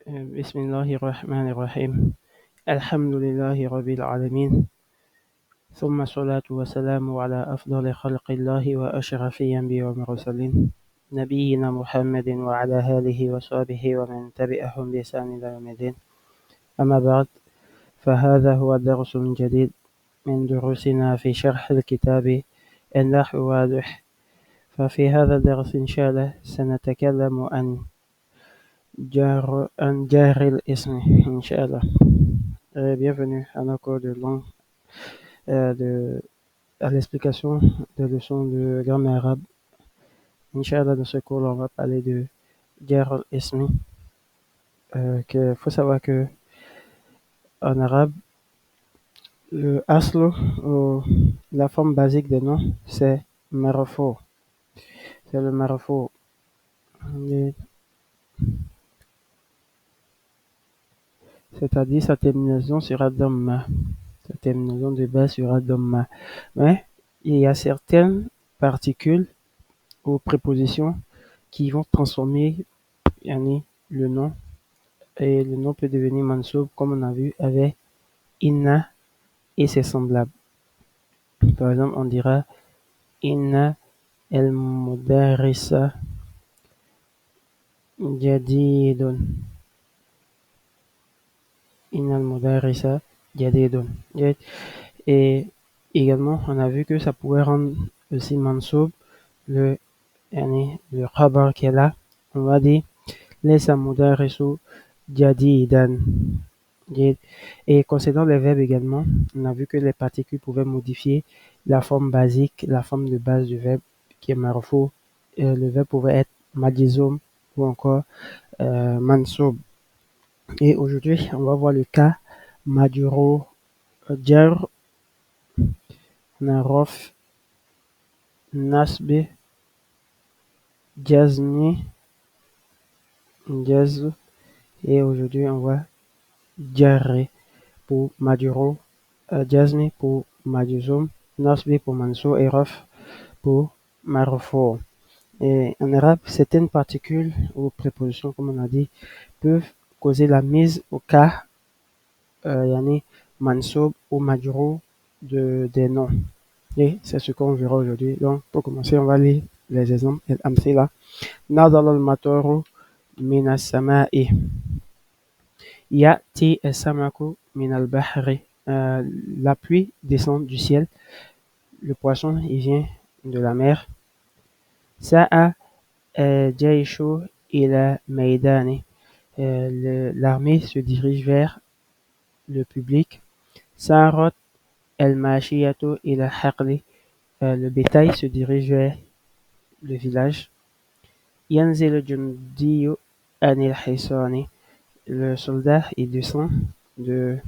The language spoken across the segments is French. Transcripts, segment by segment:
بسم الله الرحمن الرحيم. الحمد لله رب العالمين، ثم الصلاة والسلام على أفضل خلق الله وأشرف الأنبياء والمرسلين نبينا محمد وعلى آله وصحبه ومن تبعهم بإحسان إلى يوم الدين. أما بعد، فهذا هو درس جديد من دروسنا في شرح الكتاب النحو واضح. ففي هذا الدرس إن شاء الله سنتكلم عن جار الاسم إن شاء الله. Bienvenue à nos cours de langue, à l'explication des leçons de grammaire arabe. Inch'Allah, dans ce cours, on va parler de jar al-ismi. Il faut savoir que en arabe, le aslo, ou la forme basique des noms, c'est marfo. C'est le marfo. C'est-à-dire sa terminaison sera dhamma. Sa terminaison de base sera dhamma. Mais il y a certaines particules ou prépositions qui vont transformer le nom, et le nom peut devenir mansoub, comme on a vu avec inna et ses semblables. Par exemple, on dira inna el mudarrisa jadidun. Inna el mudarrisa jadidun. Et également, on a vu que ça pouvait rendre aussi mansoub le khabar qui est là. On va dire laysa mudarrisu jadidan. Et concernant les verbes également, on a vu que les particules pouvaient modifier la forme basique, la forme de base du verbe qui est marfou. Le verbe pouvait être majizum ou encore mansoub. Et aujourd'hui, on va voir le cas majuro jar, narof, nasbi, jazmi, jazz. Et aujourd'hui, on va jarre pour majuro, jazmi pour majizum, nasbi pour mansoub et rof pour marfou. Et en arabe, certaines particules ou prépositions, comme on a dit, peuvent causer la mise au cas mansoub ou majrou des noms. Et c'est ce qu'on verra aujourd'hui. Donc, pour commencer, on va lire les exemples. Amthila. Nadal al-matoru min as-sama'i. Ya'ti as-samaku min al-bahri. La pluie descend du ciel. Le poisson, il vient de la mer. Sa'a jayshu ila maydani. L'armée se dirige vers le public. Sarat el-mashiyatu ila haqli. Le bétail se dirige vers le village. Yanzil jundiyu anil hisani. Le soldat, il descend du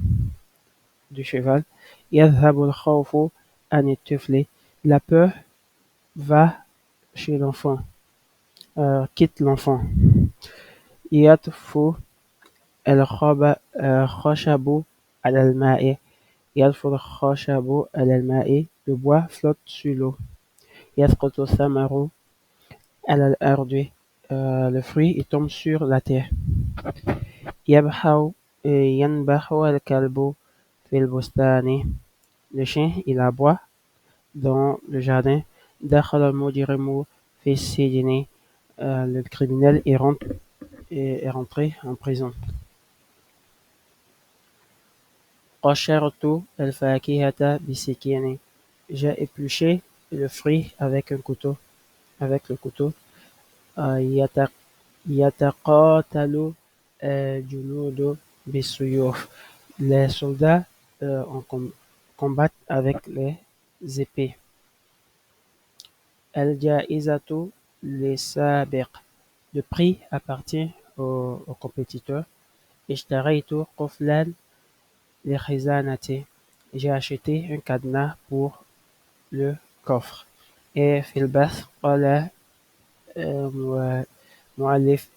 cheval. Yadhabu al-khawfu anil tufli. La peur va chez l'enfant, quitte l'enfant. Yatfu al-khashabu al-ma'i. Yatfu al-khashabu al-ma'i. Le bois flotte sur l'eau. Yasqutu thamaru al-ardi. Le fruit il tombe sur la terre. Yanbahu al-kalbu fil bustani. Le chien il aboie dans le jardin. Dakhala al-mujrimu fi sijni. Le criminel est rentré en prison. Qashartu al-fakihata bisikini. J'ai épluché le fruit avec un couteau, avec le couteau. Yataqatalu junudu bisuyuf. Les soldats combattent avec les épées. Al-jaizatu lisabiq. Le prix appartient au compétiteur. Ishtaraytu quflan li khizanati. J'ai acheté un cadenas pour le coffre. Et fil bath qala مؤلف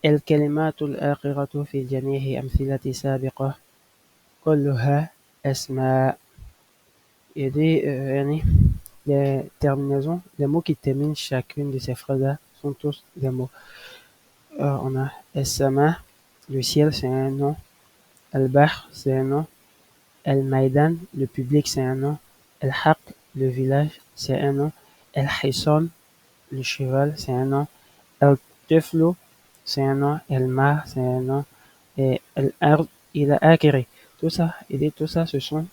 الكلمات الآخرة في جميع أمثلة سابقة كلها أسماء. Et les terminaisons, les mots qui terminent chacune de ces phrases-là sont tous des mots. On a as-sama, Le ciel, c'est un nom. Al-Bahr, c'est un nom. Al-Maïdan, le public, c'est un nom. Al-Haq, le village, c'est un nom. Al-Hisan, le cheval, c'est un nom. Al-Tiflu, c'est un nom. Al-Mar, c'est un nom. Et Al-Ard, il a Akiri. Tout ça, tout ça, ce sont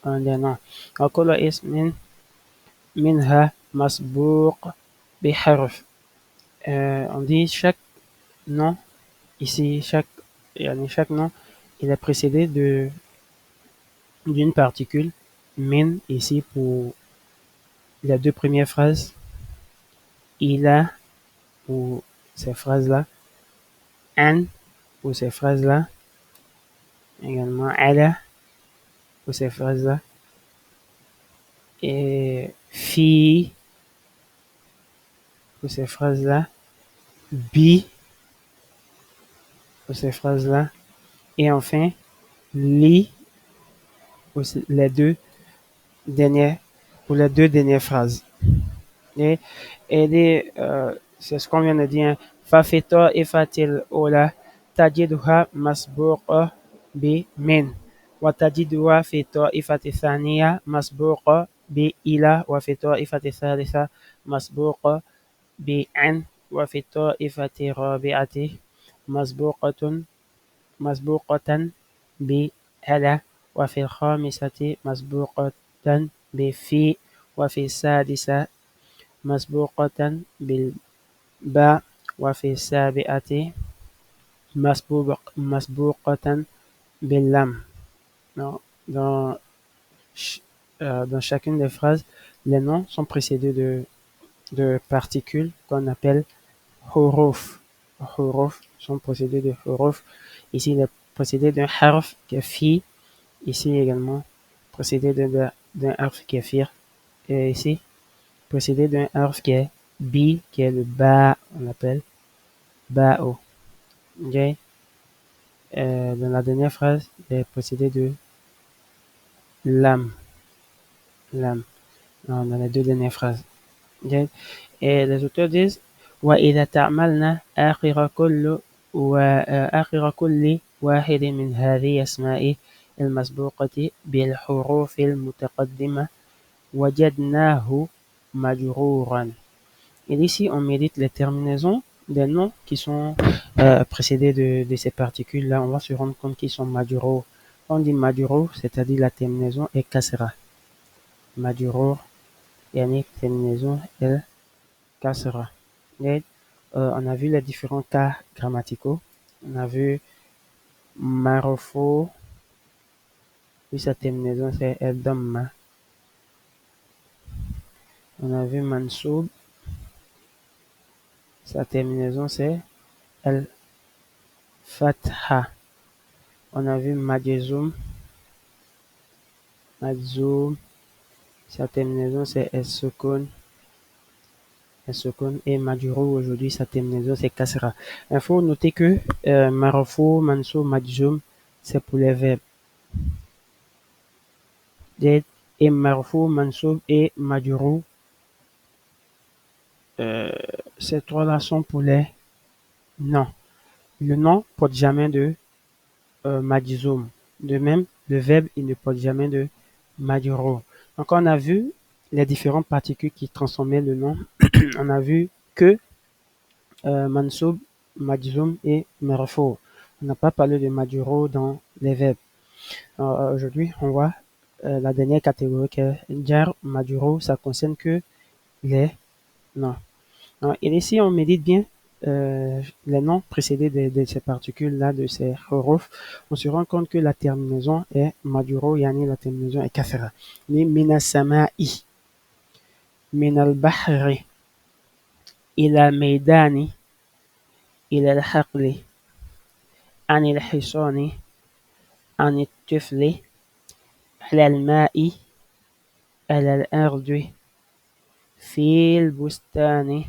des noms. وكل اسم منها مسبوق بحرف. On dit chaque nom, ici, chaque nom, il est précédé d'une particule. Min, ici, pour les deux premières phrases. Il a, pour ces phrases-là. An, pour ces phrases-là. Également, ala, pour ces phrases-là. Et fi, pour ces phrases-là. Bi, pour ces phrases-là. Et enfin, li, pour les deux dernières, pour les deux dernières phrases. Et, c'est ce qu'on vient de dire. ففي الطائفة الأولى تجدها مسبوقة بمن وتجدها في الطائفة الثانية مسبوقة بإلى وفي الطائفة الثالثة مسبوقة بعن وفي الطائفة الرابعة مسبوقة بهلا وفي الخامسة مسبوقة بفي وفي السادسة مسبوقة بالباء وفي السابعة مسبوقة باللام. Dans, dans chacune des phrases, les noms sont précédés de particules qu'on appelle huruf. Huruf sont précédés de huruf. Ici, il est précédé d'un harf qui est fi. Ici également, précédé d'un harf qui est fir. Et ici, précédé d'un harf qui est bi, qui est le ba, on l'appelle ba'o. Okay? Dans la dernière phrase, il est précédé de lam. Lam. Dans les deux dernières phrases. Okay? Et les auteurs disent وإذا تعملنا آخر كل واحد من هذه الأسماء المسبوقة بالحروف المتقدمة وجدناه مجرورا. Et ici, on médite les terminaisons des noms qui sont précédés de ces particules-là. On va se rendre compte qu'ils sont majuro. On dit majuro, c'est-à-dire la terminaison est kasra. Majuro, yani terminaison est kasra. On a vu les différents cas grammaticaux. On a vu marofo, puis sa terminaison c'est el damma. On a vu mansoub, sa terminaison c'est el fatha. On a vu majzoum, sa terminaison c'est el sukun. Et majrur aujourd'hui sa terminaison c'est kasra. Il faut noter que marofo, mansoub, majzoum c'est pour les verbes. Et marofo, mansoub et majrur, ces trois-là sont pour les noms. Le nom porte jamais de majzoum. De même, le verbe, il ne porte jamais de majrur. Donc, on a vu les différentes particules qui transformaient le nom. On a vu que mansoub, majzoum et marfou. On n'a pas parlé de majrur dans les verbes. Aujourd'hui, on voit la dernière catégorie qui est jar, majrur. Ça concerne que les noms. Et ici, on médite bien les noms précédés de ces particules-là, de ces huruf. On se rend compte que la terminaison est majuro, yani la terminaison est kafira. Mais mina sama'i, min al-bahri, ila meydani, ila al-haqli, an al-hisani, an al-tifli, ala al-ma'i, ala al-ardi, fi al-bustani,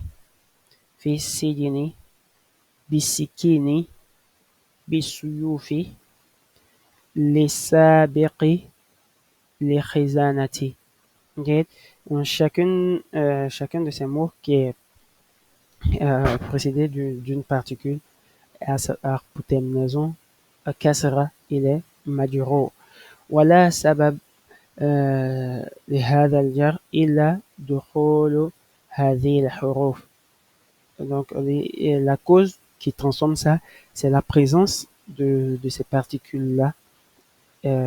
fi al-sijni, بالسكين بالسيوف للسابق لخزانة. Okay? Donc, chacun de ces mots qui est précédé d'une particule SR pour terminaison كسرة إلى مجرور ولا سبب لهذا الجر إلا دخول هذه الحروف. Donc la cause qui transforme ça, c'est la présence de ces particules-là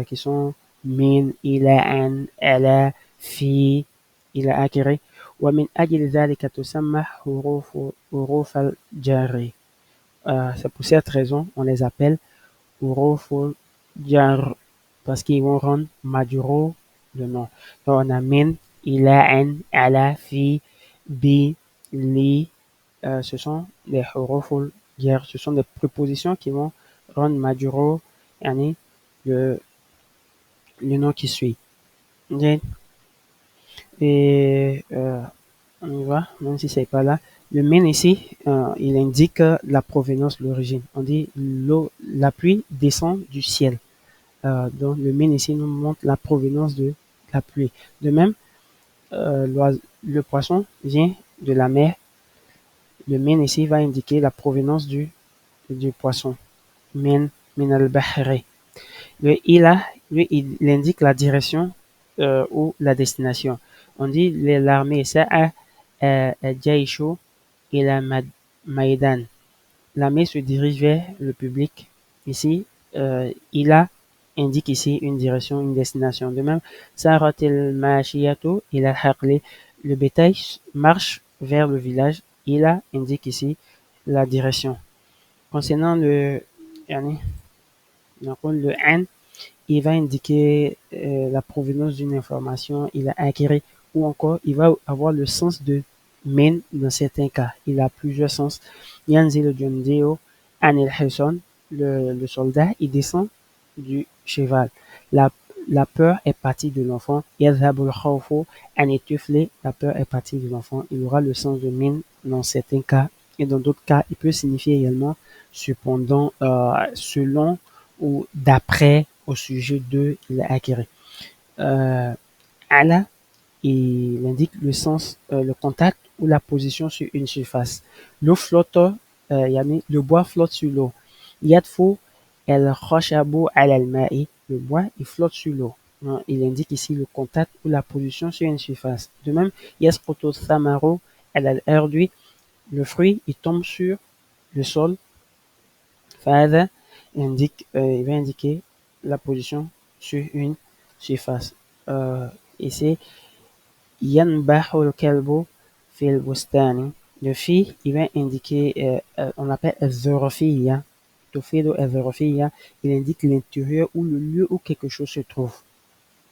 qui sont من إلى عن على في إلى آخره. ومن أجل ذلك تسمى حروف الجر. C'est pour cette raison on les appelle حروف الجر parce qu'ils vont rendre majuro le nom. Donc on a من إلى عن على في بي لي. Ce sont des حروف الجر, ce sont des prépositions qui vont rendre majuro يعني le nom qui suit. Et on y va, même si c'est pas là. Le min ici, il indique la provenance, l'origine. On dit la pluie descend du ciel. Donc le min ici nous montre la provenance de la pluie. De même, le poisson vient de la mer. Le min ici va indiquer la provenance du poisson. Min al-bahri. Le ila, lui, il indique la direction ou la destination. On dit l'armée, sa'a jaishu ila maidan. L'armée se dirige vers le public. Ici, ila indique ici une direction, une destination. De même, saratil mashiyatu ila haqli. Le bétail marche vers le village. Ila indique ici la direction. Concernant le an, il va indiquer la provenance d'une information, il a acquis ou encore il va avoir le sens de min dans certains cas. Il a plusieurs sens. Yanzil jundeo anil hison, le soldat, il descend du cheval. La peur est partie de l'enfant. Yadhabul khawfu anil tufli, la peur est partie de l'enfant. Il aura le sens de min dans certains cas et dans d'autres cas, il peut signifier également cependant, selon ou d'après au sujet de l'acquérir. Ala, il indique le sens, le contact ou la position sur une surface. L'eau flotte, le bois flotte sur l'eau. Yadfu el khashabu ala al-ma'i, le bois il flotte sur l'eau. Il indique ici le contact ou la position sur une surface. De même, yasqutu thamaru ala al-ardi, le fruit il tombe sur le sol. Fahadha il va indiquer la position sur une surface. Et c'est yanbahul kalbu fil bustani. Le fi, il va indiquer, on appelle al-zorofiya. Tufidu al-zorofiya, il indique l'intérieur ou le lieu où quelque chose se trouve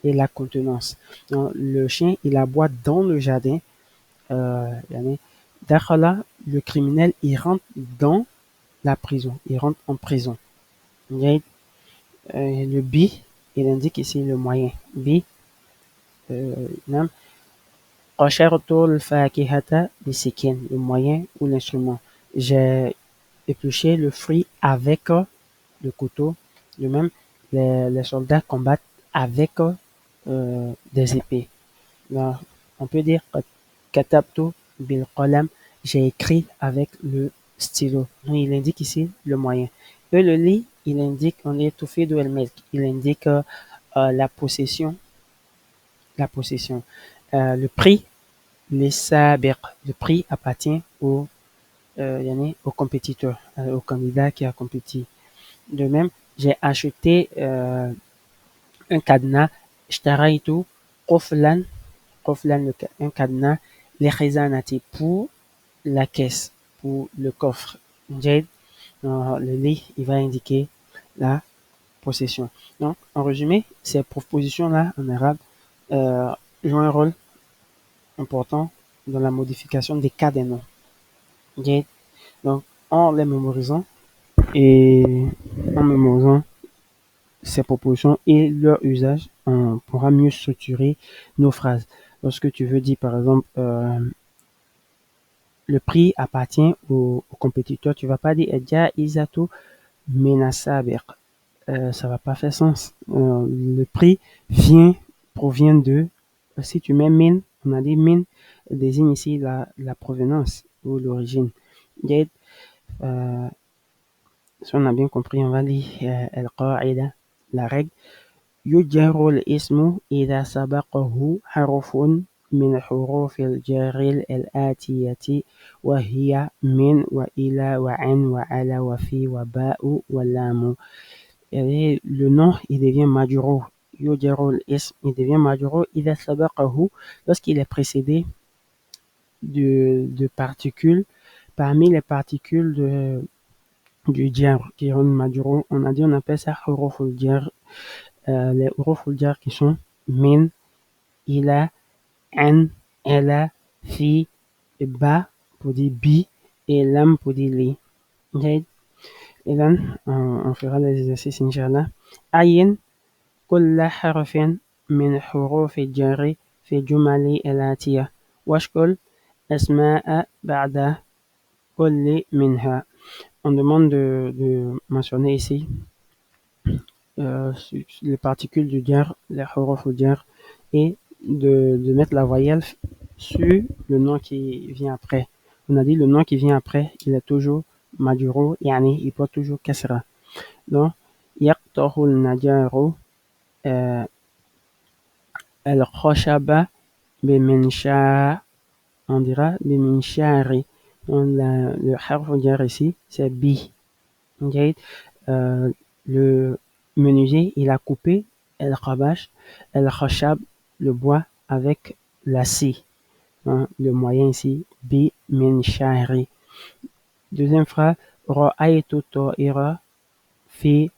et la contenance. Donc, le chien, il aboie dans le jardin. Dakhala, le criminel, il rentre dans la prison, il rentre en prison. Le bi, il indique ici le moyen. Bi, nam qashartul fakihata bisikin, le moyen ou l'instrument. J'ai épluché le fruit avec le couteau. De même, les soldats combattent avec des épées. Là, on peut dire katabtu bil qalam, j'ai écrit avec le stylo. Donc, il indique ici le moyen. Et le li, il indique, on est tout fait de el il indique la possession. La possession. Le prix, les sabiq, le prix appartient au compétiteur, au candidat qui a compétit. De même, j'ai acheté un cadenas, shtaraitu quflan, un cadenas, les khizanati pour la caisse, pour le coffre. Le li, il va indiquer la possession. Donc, en résumé, ces propositions-là en arabe jouent un rôle important dans la modification des cas des noms. Donc, en les mémorisant et en mémorisant ces propositions et leur usage, on pourra mieux structurer nos phrases. Lorsque tu veux dire, par exemple, le prix appartient au compétiteur, tu vas pas dire Edja Isato Menasaber. Ça va pas faire sens. Le prix provient de, si tu mets min, on a dit min désigne ici la provenance ou l'origine. Si on a bien compris, on va lire القاعدة, la règle. يجر الاسم إذا سبقه حرف من حروف الجر الآتية وهي من وإلى وعن وعلى وفي وباء ولام. Et le nom, il devient majrur. يجر الاسم, il devient majrur إذا سبقه, lorsqu'il est précédé de particules. Parmi les particules du jar, qui sont majrur, on a dit on appelle ça huruf al-jar. Les huruf al-jar qui sont min, ila, an, ela, fi, ba pour dire bi et lam pour dire li. Okay. Et là, on fera les exercices Inch'Allah. Ayin كل حرف من حروف الجر في جمل الآتية واشكل أسماء بعد كل منها. On demande de mentionner ici les particules du jar, les huruf du jar, et de mettre la voyelle sur le nom qui vient après. On a dit le nom qui vient après, il est toujours majuro, yani il porte toujours kasra. Donc, يقطع النجار الخشب بمنشار, on dira بمنشار. Le harf jar ici, c'est bi. Okay. Le menuisier, il a coupé el-khabash, el-khashab, le bois, avec la scie. Hein, le moyen ici, bi min shahri. Deuxième phrase, ra'aytu ta'ira fi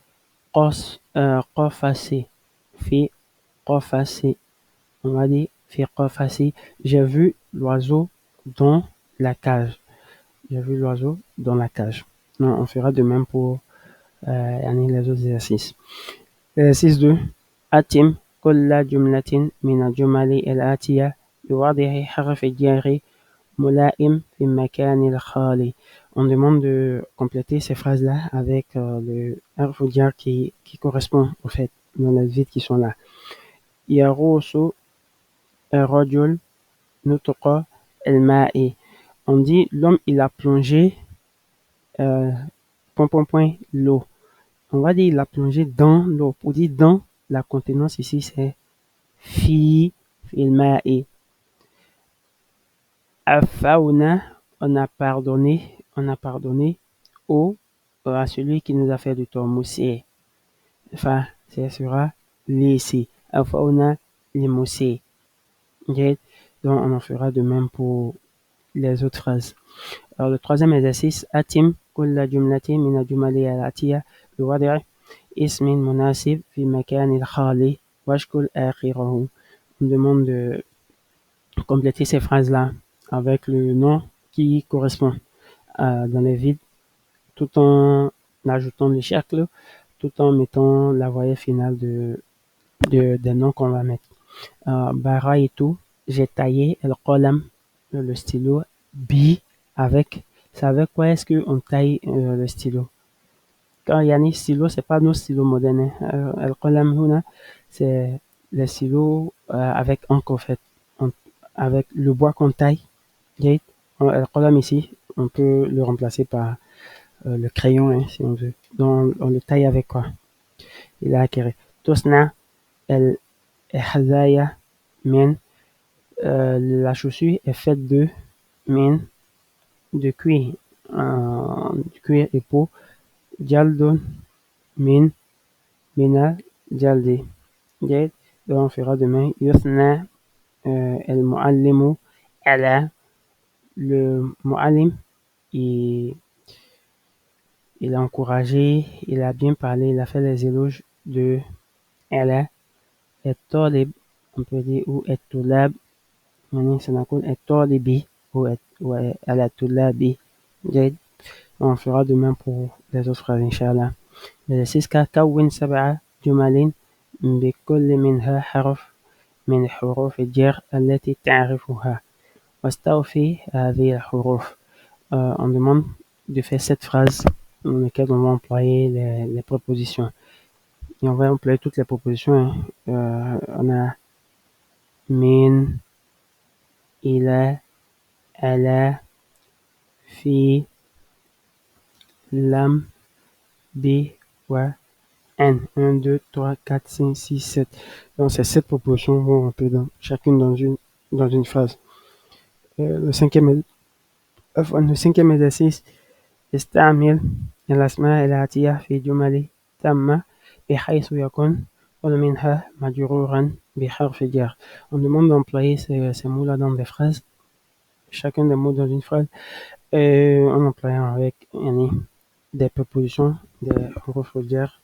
qafasi. Fi qafasi. On va dire fi qafasi. J'ai vu l'oiseau dans la cage. J'ai vu l'oiseau dans la cage. Non, on fera de même pour les autres exercices. Exercice 2. أتم كل جملة من الجمل الآتية بوضع حرف الجر ملائم في المكان الخالي. On demande de compléter ces phrases-là avec le harf jar qui correspond au fait dans les vides qui sont là. يغوص الرجل نطق الماء. On dit l'homme il a plongé l'eau. On va dire il a plongé dans l'eau. Pour dire dans, la contenance ici c'est fi fil ma'i. Afauna, on a pardonné à celui qui nous a fait du tort. Moussi. Enfin, ce sera laissé. Afauna les moussi. Okay? Donc on en fera de même pour les autres phrases. Alors le troisième exercice, atim kulla jumlati min al-jumali al-atiya biwadi' ismin munasib fi makan al-khali washkul akhirahu. On demande de compléter ces phrases-là avec le nom qui correspond dans les vides, tout en ajoutant le cercle, tout en mettant la voyelle finale des noms qu'on va mettre. Bara et tout, j'ai taillé le qalam, le stylo, bi avec. C'est avec quoi est-ce qu'on taille le stylo? Quand il y a un stylo, c'est pas nos stylos modernes. Le qalam, c'est les stylos avec encre, en fait. Avec le bois qu'on taille. Le qalam ici, on peut le remplacer par le crayon, hein, si on veut. Donc, on le taille avec quoi? Il a acquéré. Tosna, el hazaya, min. La chaussure est faite de min, de cuir, et peau. Jaldon, min, mina, jaldi. Donc, on fera demain. Yusna, el muallimu, ala. Le muallim, il a encouragé, il a bien parlé, il a fait les éloges de ala. Et talib, on peut dire, ou et tulab, ça n'accorde et talibi, ou ala tulabi. On fera demain pour les autres phrases, Inch'Allah. L'exercice 4, كون 7 جمل بكل منها حرف من حروف الجر التي تعرفها واستوفي هذه الحروف. On demande de faire 7 phrases dans lesquelles on va employer les prépositions. Et on va employer toutes les propositions. On a min, ila, ala, fi, lam, B, wa, N. 1, 2, 3, 4, 5, 6, 7. Donc, ces 7 propositions vont rentrer chacune dans une phrase. Le cinquième exercice, استعمل الأسماء الآتية في جمل تامة بحيث يكون كل منها مجرورا بحرف جر. On demande d'employer ces mots-là dans des phrases, chacun des mots dans une phrase, en employant avec des prépositions, des حروف jar.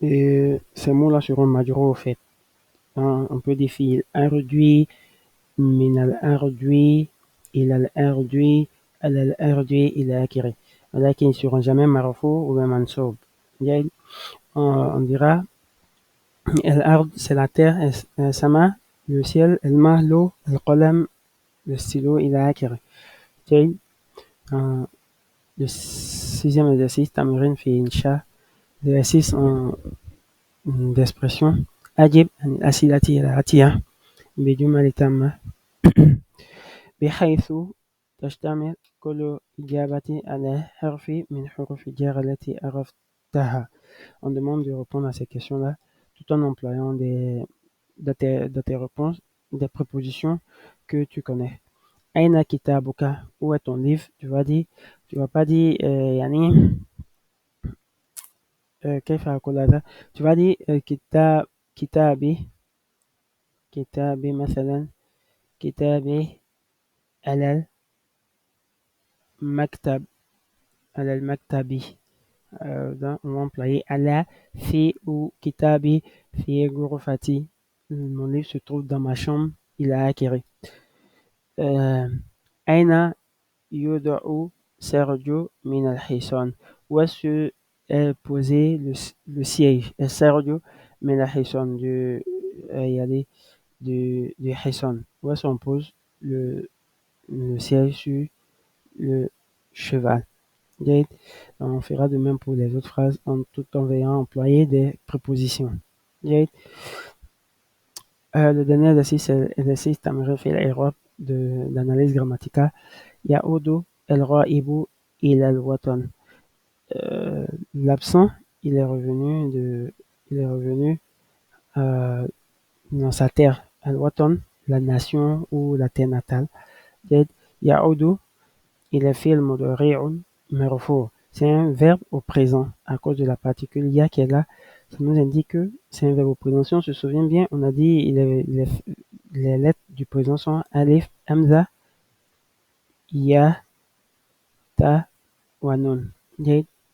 Et ces mots-là seront majoraux au fait. On peut définir الأرجوي من الأرجوي إلى الأرجوي على الأرجوي إلى آخره. ولكن ils ne seront jamais marfou ou mansoub. On dira الأرض c'est la terre, السماء le ciel, الماء l'eau, القلم le stylo إلى آخره. Le sixième exercice تمرين في إنشاء l'exercice d'expression أجب عن الأسئلة الآتية بجمل تامة بحيث تشتمل كل إجابة على حرف من حروف الجر التي عرفتها. On demande de répondre à ces questions-là tout en employant de tes réponses des prépositions que tu connais. Aina kitabuka, où est ton livre? Tu vas pas dire yani كيف أقول هذا? Tu vas dire كتابي مثلا كتابي على المكتب على المكتب. On va employer على في ou كتابي في غرفتي. Mon livre se trouve dans ma chambre, il a acquis. أين يوضع سيرجيو من الحصان? Où est posé le siège? Sergio من الحصان du حصان. Où est-ce qu'on pose le siège sur le cheval? On fera de même pour les autres phrases tout en veillant à employer des prépositions. Le dernier exercice, c'est l'exercice تمرين في الإعراب d'analyse grammaticale. يعود الغائب إلى الوطن. L'absent, il est revenu dans sa terre, الوطن, la nation ou la terre natale. يعود il est fi'l mudari'un marfu'. C'est un verbe au présent à cause de la particule ya qui est là. Ça nous indique que c'est un verbe au présent. Si on se souvient bien, on a dit les lettres du présent sont alif, hamza, ya, ta, wa nun.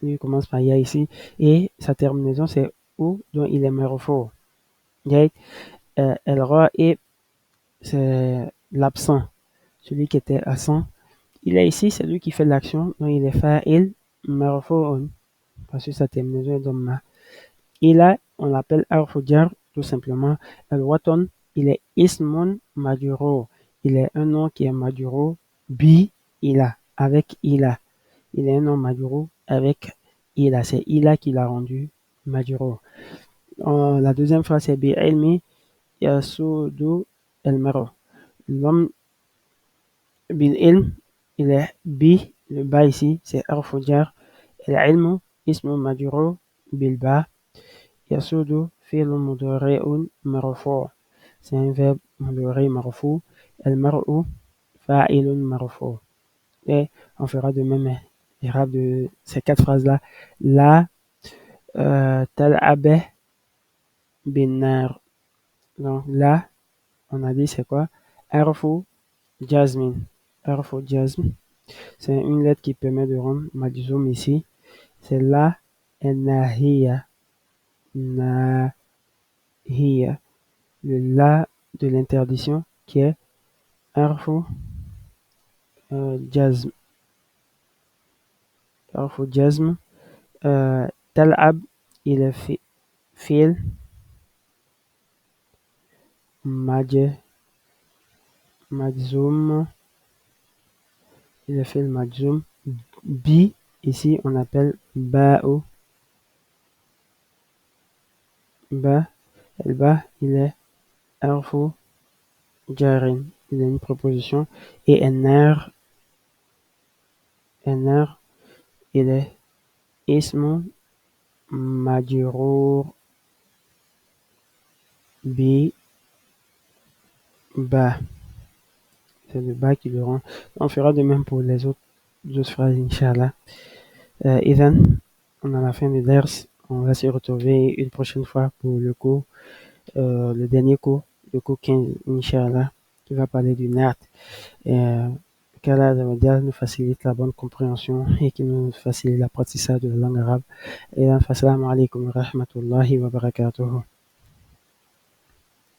Il commence par ya ici et sa terminaison c'est ou, dont il est marfu'. El-ra'ib, c'est l'absent, celui qui était absent. Il est ici, c'est lui qui fait l'action, donc il est fa'il marfu'un, parce que sa terminaison est dhamma. Il a, on l'appelle harfu jar, tout simplement. Al-watan, il est ismun majrur. Il est un nom qui est majrur bi ila, avec ila. Il est un nom majrur avec ila. C'est ila qui l'a rendu majrur. La deuxième phrase c'est bi ilmi yasudu al-mar'u. L'homme bil ilm, il est bi, le ba ici, c'est harfu jar. العلم اسم مجرور بالباء. يسود فعل مضارع مرفوع. C'est un verbe مضارع مرفوع. المرء فاعل مرفوع. Et on fera de même l'irabe de ces 4 phrases-là. La تلعب بالنار. Donc là, on a dit c'est quoi? Harfu jazmin. Harfu jazm. C'est une lettre qui permet de rendre majzoum ici. C'est la nahiya. Nahiya. Le la de l'interdiction qui est harfu jazm. Harfu jazm. Tal'ab, il est fi'l majzoum. Il est fi'l majzoum. Bi, ici on appelle ba'u. Ba, el ba, il est harfu jarin. Il a une proposition. Et nar, il est ismun majrur bi ba. C'est le ba qui le rend. On fera de même pour les autres phrases, Inch'Allah. Ethan, on a la fin du ders. On va se retrouver une prochaine fois pour le dernier cours, le cours 15, Inch'Allah, qui va parler du Nat. Qu'Allah nous facilite la bonne compréhension et qui nous facilite l'apprentissage de la langue arabe. Et assalamu alaikum wa rahmatullahi wa barakatuh.